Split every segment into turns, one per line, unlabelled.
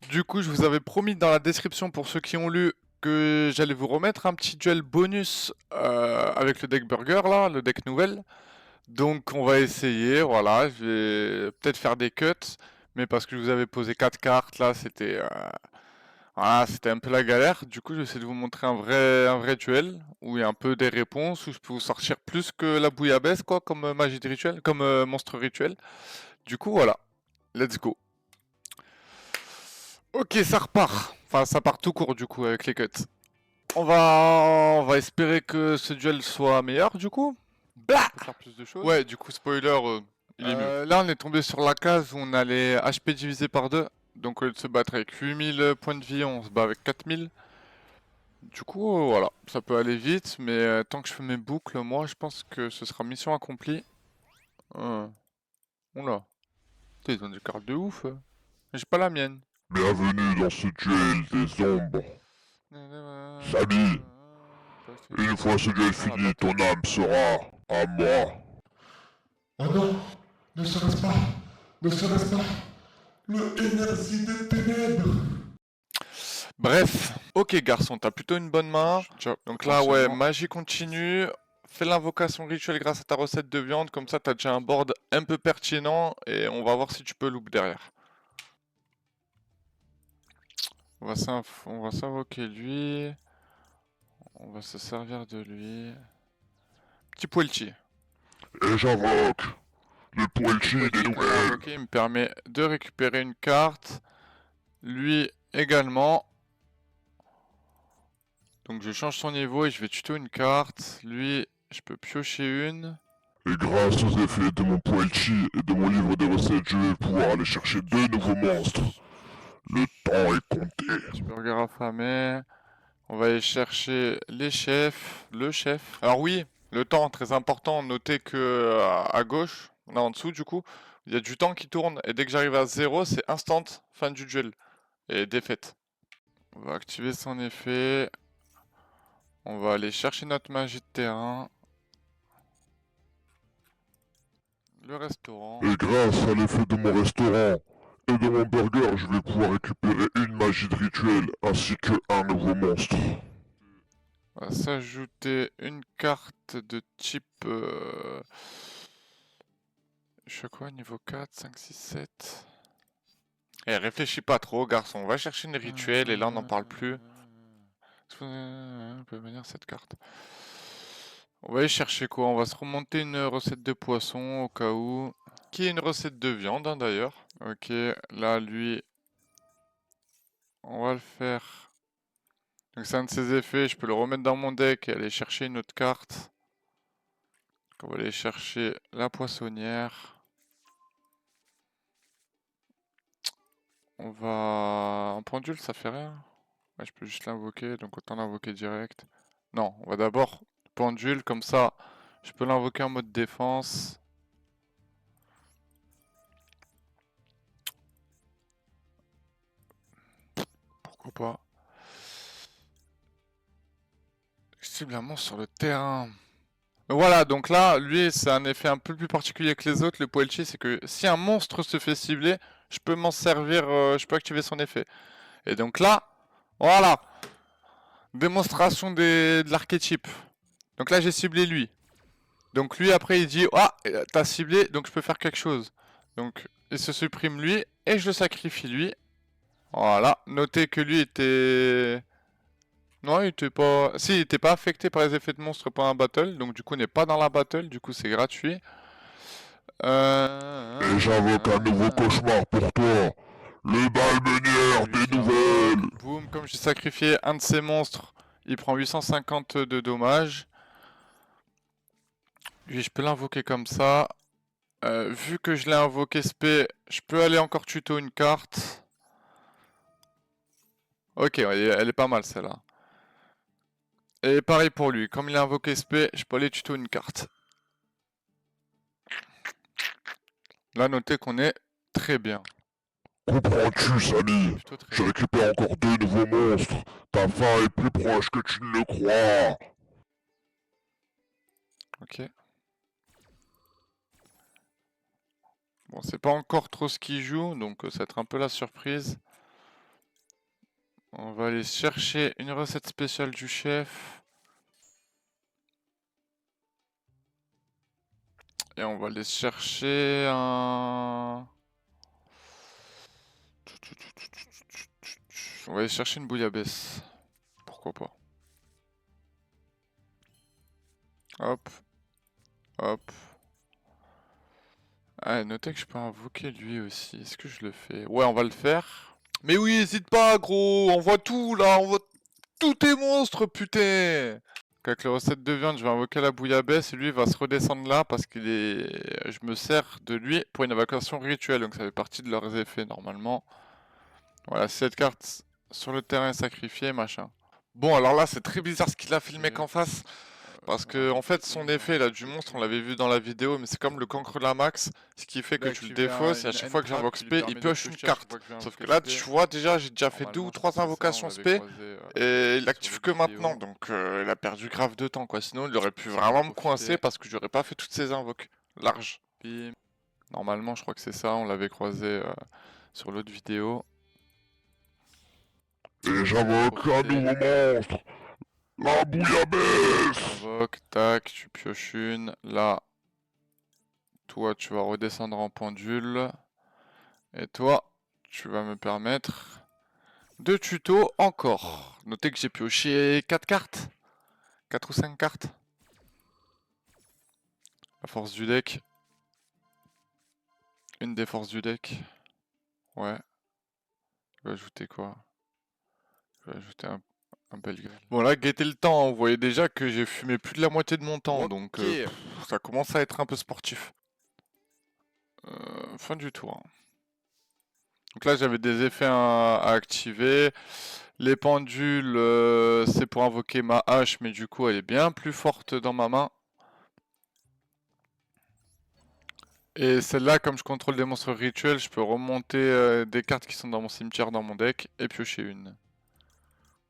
Du coup, je vous avais promis dans la description pour ceux qui ont lu que j'allais vous remettre un petit duel bonus avec le deck burger là, le deck nouvelle. Donc on va essayer, voilà, je vais peut-être faire des cuts, mais parce que je vous avais posé 4 cartes là, c'était un peu la galère. Du coup, je vais essayer de vous montrer un vrai duel où il y a un peu des réponses, où je peux vous sortir plus que la bouillabaisse quoi, comme magie de rituel, comme monstre rituel. Du coup, voilà, let's go. Ok, ça repart. Enfin, ça part tout court du coup avec les cuts. On va espérer que ce duel soit meilleur du coup. Bah on peut faire plus de choses. Ouais, du coup, spoiler, il est mieux. Là, on est tombé sur la case où on a les HP divisé par 2. Donc, au lieu de se battre avec 8000 points de vie, on se bat avec 4000. Du coup, voilà, ça peut aller vite, mais tant que je fais mes boucles, moi, je pense que ce sera mission accomplie. Oula, putain, ils ont des cartes de ouf. J'ai pas la mienne.
Bienvenue dans ce duel des ombres. Samy, une fois ce duel fini, ton âme sera à moi.
Oh non, ne serait-ce pas, ne serait-ce pas le énergie des ténèbres.
Bref, ok garçon, t'as plutôt une bonne main. Donc là, ouais, magie continue. Fais l'invocation rituelle grâce à ta recette de viande, comme ça t'as déjà un board un peu pertinent et on va voir si tu peux loop derrière. On va s'invoquer lui. On va se servir de lui. Petit Poelchi.
Et j'invoque le Poelchi des nouvelles.
Ok, il me permet de récupérer une carte. Lui également. Donc je change son niveau et je vais tuto une carte. Lui, je peux piocher une.
Et grâce aux effets de mon Poelchi et de mon livre de recettes, je vais pouvoir aller chercher 2 nouveaux monstres. Le temps est compté.
Petit burger affamé. On va aller chercher les chefs, le chef. Alors oui, le temps, très important. Notez que à gauche, là en dessous du coup, il y a du temps qui tourne. Et dès que j'arrive à 0, c'est instant, fin du duel. Et défaite. On va activer son effet. On va aller chercher notre magie de terrain. Le restaurant.
Et grâce à l'effet de mon restaurant et de mon burger, je vais pouvoir récupérer une magie de rituel ainsi que un nouveau monstre.
On va s'ajouter une carte de type... je sais quoi, niveau 4, 5, 6, 7... Eh, réfléchis pas trop, garçon. On va chercher une rituel et là, on n'en parle plus. On peut venir cette carte. On va aller chercher quoi? On va se remonter une recette de poisson au cas où. Qui est une recette de viande, hein, d'ailleurs. Ok, là, lui... On va le faire. Donc c'est un de ses effets. Je peux le remettre dans mon deck et aller chercher une autre carte. Donc, on va aller chercher la poissonnière. On va... En pendule, ça fait rien. Ouais, je peux juste l'invoquer, donc autant l'invoquer direct. Non, on va d'abord pendule, comme ça, je peux l'invoquer en mode défense. Pourquoi pas. Cible un monstre sur le terrain. Voilà, donc là, lui, c'est un effet un peu plus particulier que les autres, le Poelchi, c'est que si un monstre se fait cibler, je peux m'en servir, je peux activer son effet. Et donc là, voilà, démonstration de l'archétype. Donc là, j'ai ciblé lui. Donc lui, après, il dit, ah, t'as ciblé, donc je peux faire quelque chose. Donc, il se supprime lui, et je le sacrifie lui. Voilà, notez que lui était... Non, il était pas... Si, il était pas affecté par les effets de monstre pendant la battle, donc du coup, il n'est pas dans la battle, du coup, c'est gratuit.
Et j'invoque un nouveau cauchemar pour toi. Le balmenière des nouvelles.
Boum, comme j'ai sacrifié un de ces monstres, il prend 850 de dommages. Lui, je peux l'invoquer comme ça. Vu que je l'ai invoqué spé, je peux aller encore tuto une carte. Ok, ouais, elle est pas mal celle-là. Et pareil pour lui, comme il a invoqué spé, je peux aller tuto une carte. Là, notez qu'on est très bien.
Comprends-tu, Samy?
Plutôt très
Je
bien.
récupère encore 2 nouveaux monstres. Ta fin est plus proche que tu ne le crois.
Ok. Bon, c'est pas encore trop ce qu'il joue, donc ça va être un peu la surprise. On va aller chercher une recette spéciale du chef. Et on va aller chercher un... On va aller chercher une bouillabaisse. Pourquoi pas. Hop. Hop. Ah, notez que je peux invoquer lui aussi. Est-ce que je le fais? Ouais, on va le faire. Mais oui, hésite pas, gros. On voit tout, là. On voit tous tes monstres, putain. Avec les recettes de viande, je vais invoquer la bouillabaisse et lui va se redescendre là parce qu'il est... Je me sers de lui pour une évacuation rituelle. Donc ça fait partie de leurs effets, normalement. Voilà, cette carte sur le terrain est sacrifiée, machin. Bon, alors là, c'est très bizarre ce qu'il a fait le mec en face. Parce que, en fait, son effet là du monstre, on l'avait vu dans la vidéo, mais c'est comme le cancre de la max, ce qui fait que tu le défausses et à chaque fois que j'invoque SP, il pioche une carte. Sauf que là, tu vois, déjà, j'ai déjà fait 2 ou 3 invocations SP et il active que maintenant, donc il a perdu grave de temps, quoi. Sinon, il aurait pu vraiment me coincer parce que j'aurais pas fait toutes ces invoques larges. Normalement, je crois que c'est ça, on l'avait croisé sur l'autre vidéo.
Et j'invoque un nouveau monstre. La bouillabaisse.
Invoque, tac, tu pioches une. Là, toi, tu vas redescendre en pendule. Et toi, tu vas me permettre de tuto encore. Notez que j'ai pioché 4 cartes. 4 ou 5 cartes. La force du deck. Une des forces du deck. Ouais. Je vais ajouter quoi? Je vais ajouter un Belgrade. Bon là, guettez le temps, hein. Vous voyez déjà que j'ai fumé plus de la moitié de mon temps, donc ça commence à être un peu sportif. Fin du tour. Hein. Donc là, j'avais des effets à activer. Les pendules, c'est pour invoquer ma hache, mais du coup, elle est bien plus forte dans ma main. Et celle-là, comme je contrôle des monstres rituels, je peux remonter des cartes qui sont dans mon cimetière dans mon deck et piocher une.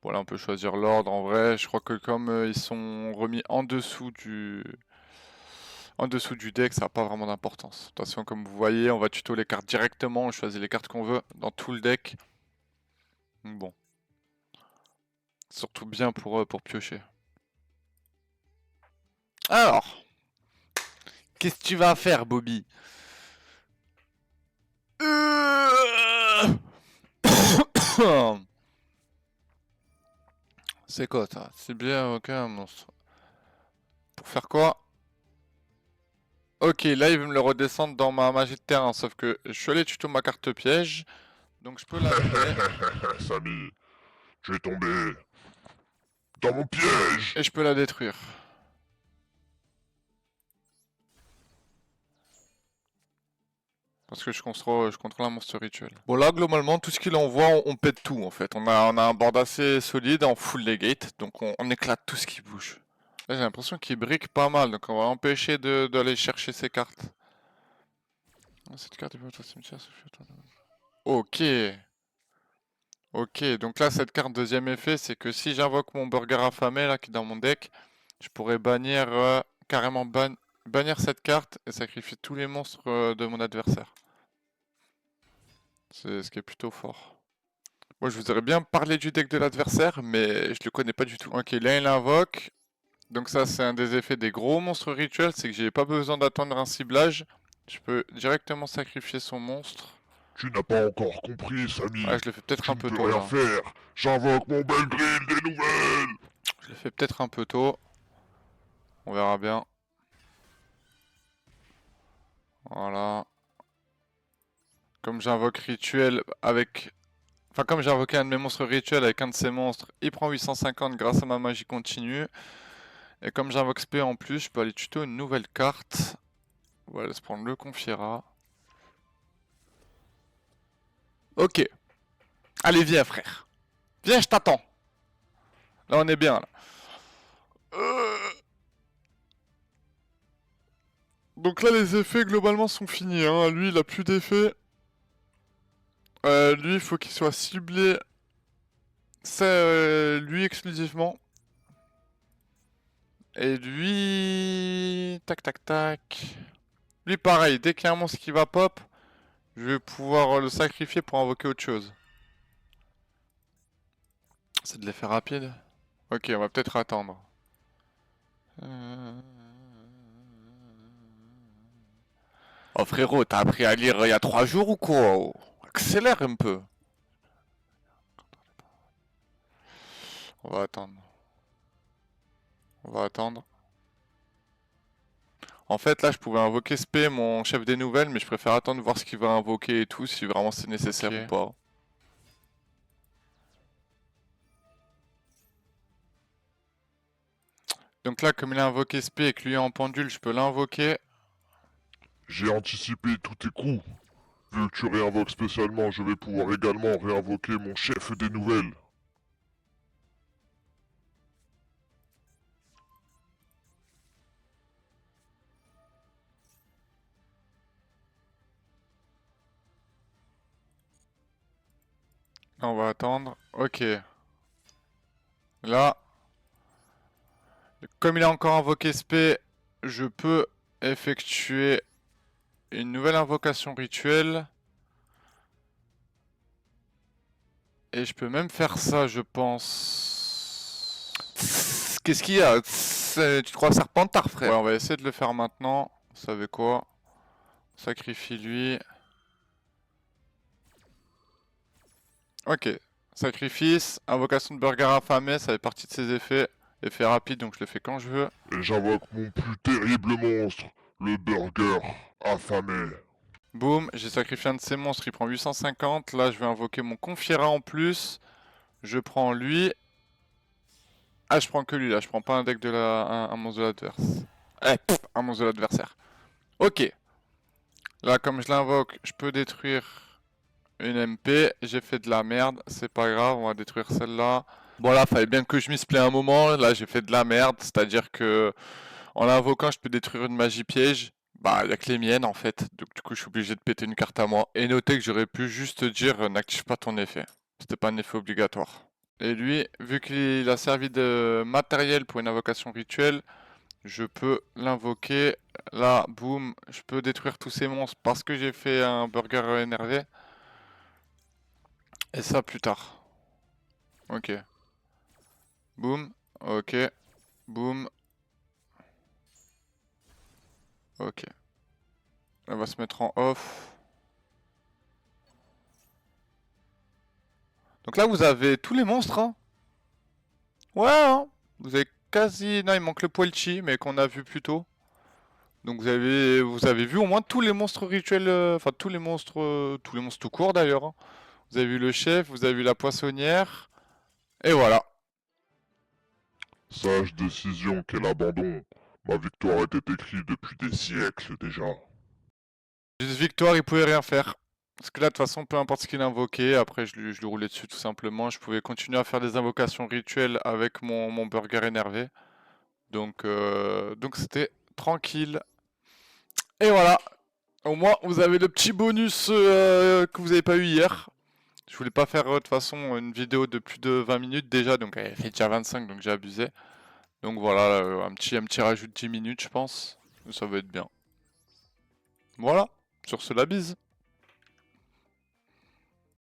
Voilà, on peut choisir l'ordre en vrai. Je crois que comme ils sont remis en dessous du deck, ça n'a pas vraiment d'importance. De toute façon, comme vous voyez, on va tuto les cartes directement. On choisit les cartes qu'on veut dans tout le deck. Donc bon. Surtout bien pour piocher. Alors, qu'est-ce que tu vas faire, Bobby? C'est quoi ça? C'est bien, ok, un monstre. Pour faire quoi? Ok, là il veut me le redescendre dans ma magie de terrain, sauf que je suis allé tuto ma carte piège, donc je peux la
Samy, tu es tombé dans mon piège.
et je peux la détruire. Parce que je contrôle un monstre rituel. Bon là globalement tout ce qu'il envoie on pète tout en fait. On a un board assez solide, on full les gates, donc on éclate tout ce qui bouge. Là j'ai l'impression qu'il brique pas mal, donc on va empêcher d'aller chercher ces cartes. Cette carte est votre cimetière. Ok. Ok, donc là cette carte deuxième effet c'est que si j'invoque mon burger affamé là qui est dans mon deck, je pourrais bannir carrément bannir cette carte et sacrifier tous les monstres de mon adversaire. C'est ce qui est plutôt fort. Moi je vous aurais bien parlé du deck de l'adversaire mais je le connais pas du tout. Ok, là il invoque. Donc ça c'est un des effets des gros monstres rituels, c'est que j'ai pas besoin d'attendre un ciblage. Je peux directement sacrifier son monstre.
Tu n'as pas encore compris, Samy.
Ouais, je le fais peut-être un peu tôt.
Je
Là.
peux rien faire. J'invoque mon Belgrade des nouvelles.
Je le fais peut-être un peu tôt. On verra bien. Voilà. Comme j'invoque rituel avec... Enfin, comme j'ai invoqué un de mes monstres rituels avec un de ces monstres, il prend 850 grâce à ma magie continue. Et comme j'invoque SP en plus, je peux aller tuto une nouvelle carte. On va laisser prendre le Confiera. Ok. Allez, viens, frère. Viens, je t'attends. Là, on est bien, là. Donc là, les effets, globalement, sont finis. Hein. Lui, il a plus d'effets. Lui, il faut qu'il soit ciblé. C'est lui exclusivement. Et lui... Tac, tac, tac. Lui, pareil. Dès qu'il y a un monstre qui va pop, Je vais pouvoir le sacrifier pour invoquer autre chose. C'est de l'effet rapide. Ok, on va peut-être attendre. Oh frérot, t'as appris à lire il y a 3 jours ou quoi? Oh, accélère un peu. On va attendre. On va attendre. En fait, là, je pouvais invoquer Spé, mon chef des nouvelles, mais je préfère attendre voir ce qu'il va invoquer et tout, si vraiment c'est nécessaire ou pas. Donc là, comme il a invoqué Spé et que lui est en pendule, je peux l'invoquer.
J'ai anticipé tous tes coups. Vu que tu réinvoques spécialement, je vais pouvoir également réinvoquer mon chef des nouvelles.
On va attendre. Ok. Là, comme il a encore invoqué Spé, je peux effectuer une nouvelle invocation rituelle. Et je peux même faire ça, je pense. Qu'est-ce qu'il y a? Tu te crois Serpentard, frère? Ouais, on va essayer de le faire maintenant. Vous savez quoi? Sacrifie lui. Ok. Sacrifice, invocation de burger affamé, ça fait partie de ses effets. Effet rapide, donc je le fais quand je veux.
Et j'invoque mon plus terrible monstre, le burger affamé.
Boum, j'ai sacrifié un de ces monstres, il prend 850. Là, je vais invoquer mon Confiera en plus. Je prends lui. Ah, je prends que lui là, je prends pas un deck de un monstre de l'adverse. Un monstre de l'adversaire. Ok. Là, comme je l'invoque, je peux détruire une MP. J'ai fait de la merde, c'est pas grave, on va détruire celle-là. Bon là, fallait bien que je m'y play un moment. Là, j'ai fait de la merde, c'est-à-dire que en l'invoquant, je peux détruire une magie piège. Bah, il y a que les miennes en fait. Donc du coup, je suis obligé de péter une carte à moi. Et notez que j'aurais pu juste dire n'active pas ton effet. C'était pas un effet obligatoire. Et lui, vu qu'il a servi de matériel pour une invocation rituelle, je peux l'invoquer. Là, boum, je peux détruire tous ces monstres parce que j'ai fait un burger énervé. Et ça plus tard. Ok. Boum. Ok. Boum. Ok. Elle va se mettre en off. Donc là, vous avez tous les monstres, hein. Ouais, hein. Vous avez quasi... Non, il manque le Poelchi, mais qu'on a vu plus tôt. Donc vous avez vu au moins tous les monstres rituels, enfin tous les monstres tout court d'ailleurs, hein. Vous avez vu le chef, vous avez vu la poissonnière, et voilà.
Sage décision, quel abandon. Ma victoire était écrite depuis des siècles déjà.
Juste victoire, il pouvait rien faire. Parce que là, de toute façon, peu importe ce qu'il invoquait, après je lui roulais dessus tout simplement. Je pouvais continuer à faire des invocations rituelles avec mon burger énervé. Donc c'était tranquille. Et voilà. Au moins, vous avez le petit bonus que vous n'avez pas eu hier. Je voulais pas faire de toute façon une vidéo de plus de 20 minutes déjà, donc elle fait déjà 25, donc j'ai abusé. Donc voilà, un petit rajout de 10 minutes, je pense. Ça va être bien. Voilà, sur ce, la bise.